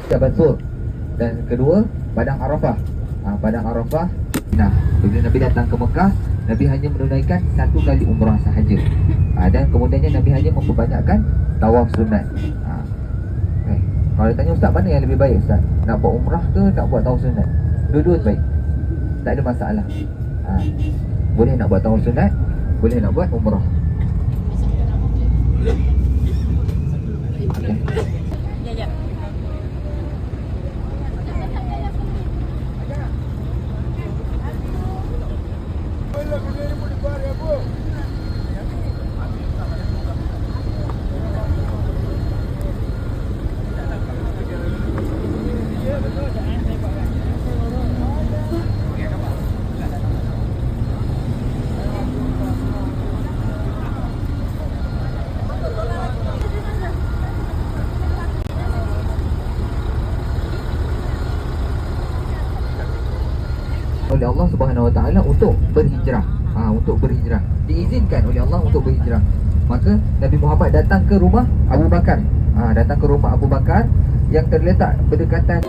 Jabal Sur, dan kedua Padang Arafah. Padang Arafah. Nah, bila Nabi datang ke Mekah, Nabi hanya menunaikan satu kali umrah sahaja. Dan kemudiannya Nabi hanya memperbanyakkan tawaf sunat. Kalau ditanya Ustaz, mana yang lebih baik Ustaz? Nak buat umrah ke nak buat tawaf sunat? Dua-dua baik, tak ada masalah. Boleh nak buat tawaf sunat, boleh nak buat umrah. Okay. Oleh Allah Subhanahu Wa Taala untuk berhijrah. Untuk berhijrah, diizinkan oleh Allah untuk berhijrah. Maka Nabi Muhammad datang ke rumah Abu Bakar. Datang ke rumah Abu Bakar yang terletak berdekatan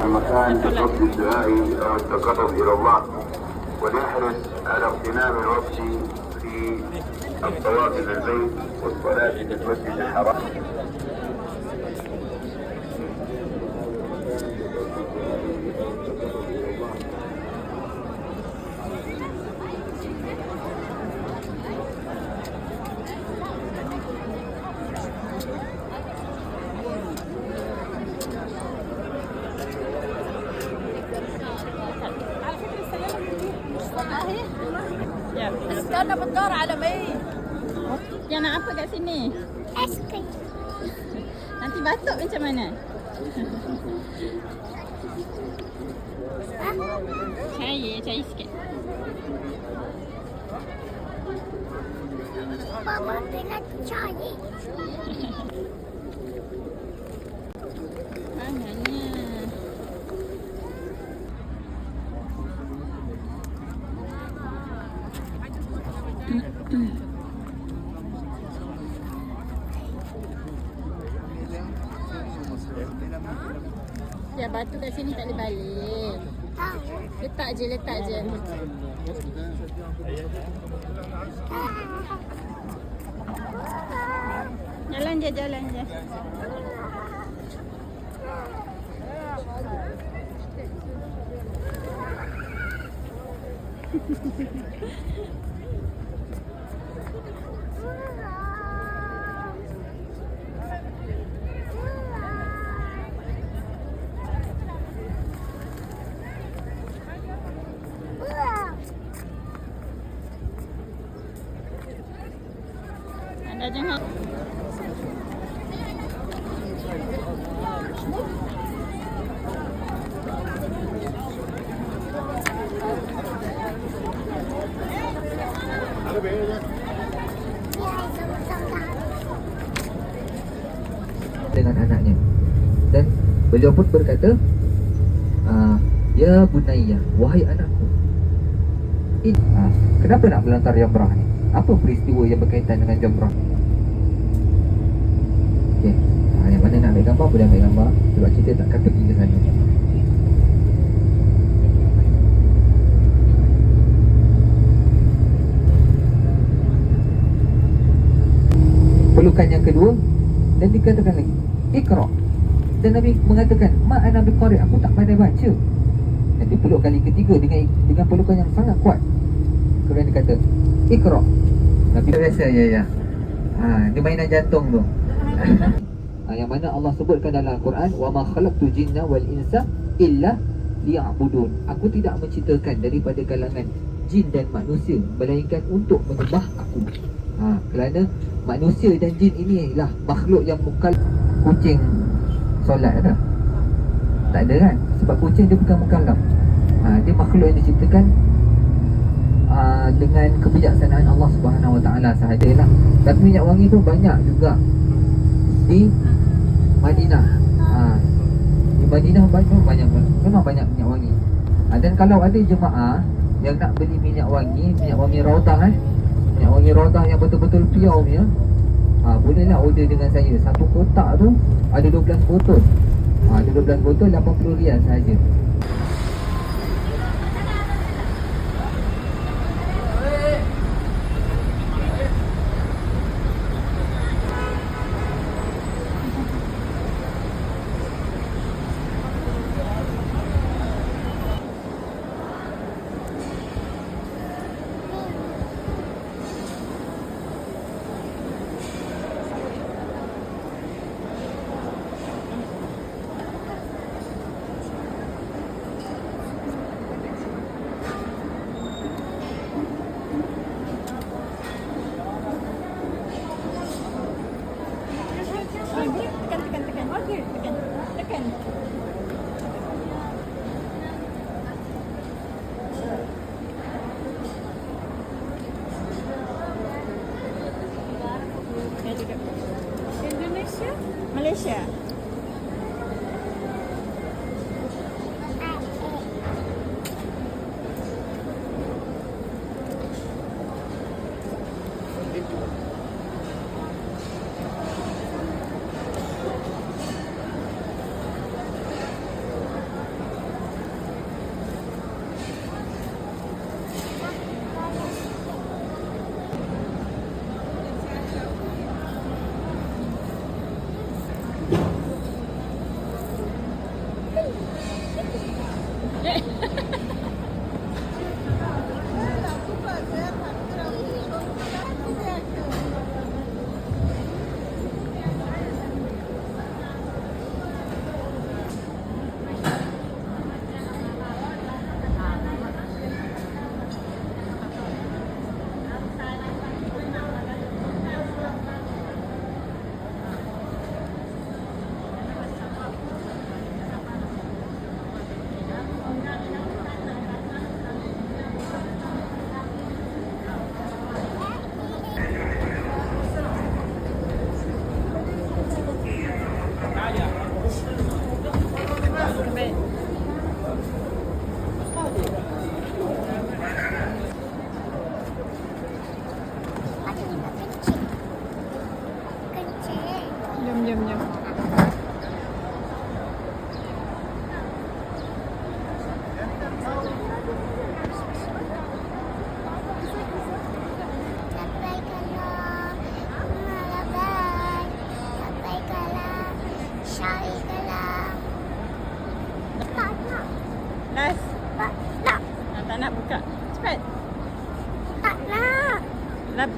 المكان بقصد الدعاء او التقرب الى الله وليحرص على اغتنام الوقت في الطواف الى البيت والصلاه في المسجد الحرام. Ya. Sekarang dapat dor alam Yang nak apa kat sini? Es krim. Nanti batuk macam mana? Cair sikit. Mama tengah cair. Ya, batu kat sini tak boleh balik. Letak je, letak je. Jalan je, jalan je. Anda jangan. Dengan anaknya, dan beliau pun berkata, ya bunayya, wahai anakku, kenapa nak melontar jamrah ni? Apa peristiwa yang berkaitan dengan jamrah? Okey, yang mana nak ambil gambar boleh ambil gambar, sebab kita takkan pergi ke sana. Pelukan yang kedua, dan dikatakan lagi, Iqra. Dan Nabi mengatakan, ma ana biqari, aku tak pandai baca. Dan dipeluk kali ketiga dengan pelukan yang sangat kuat. Kemudian dia kata, Iqra. Nabi biasa, ya. Dia mainan jantung tu. Yang mana Allah sebutkan dalam Al-Quran, wa ma khalaqtu jinna wal insa illa liya'budun. Aku tidak menciptakan daripada kalangan jin dan manusia melainkan untuk menyembah aku. Kerana manusia dan jin ini ialah makhluk yang mukal. Kucing solat ada? Tak ada kan? Sebab kucing dia bukan mukallaf. Dia makhluk yang diciptakan dengan kebijaksanaan Allah Subhanahu Wa Taala sahajalah. Tapi minyak wangi pun banyak juga di Madinah. Di Madinah memang banyak minyak wangi. Dan kalau ada jemaah yang nak beli minyak wangi Raudah, minyak wangi Raudah yang betul-betul pure punya, bolehlah order dengan saya. Satu kotak tu ada 12 botol. Ada 12 botol, RM80 sahaja. Tekan. Indonesia? Malaysia?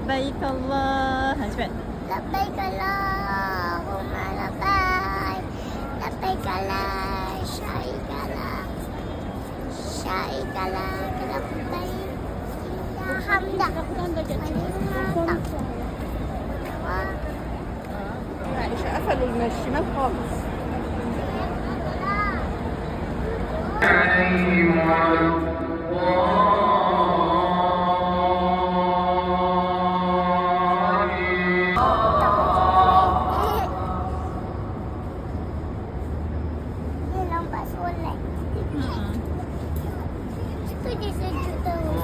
Labbaik Allah. Ha, cepat. Labbaik Allahumma labbaik. Labbaik Allah, syarika lak. Syarika lak, labbaik. La hamda. معلش قفلوا الشمال خالص. Dia nampak solek. Itu dia sejuk terus.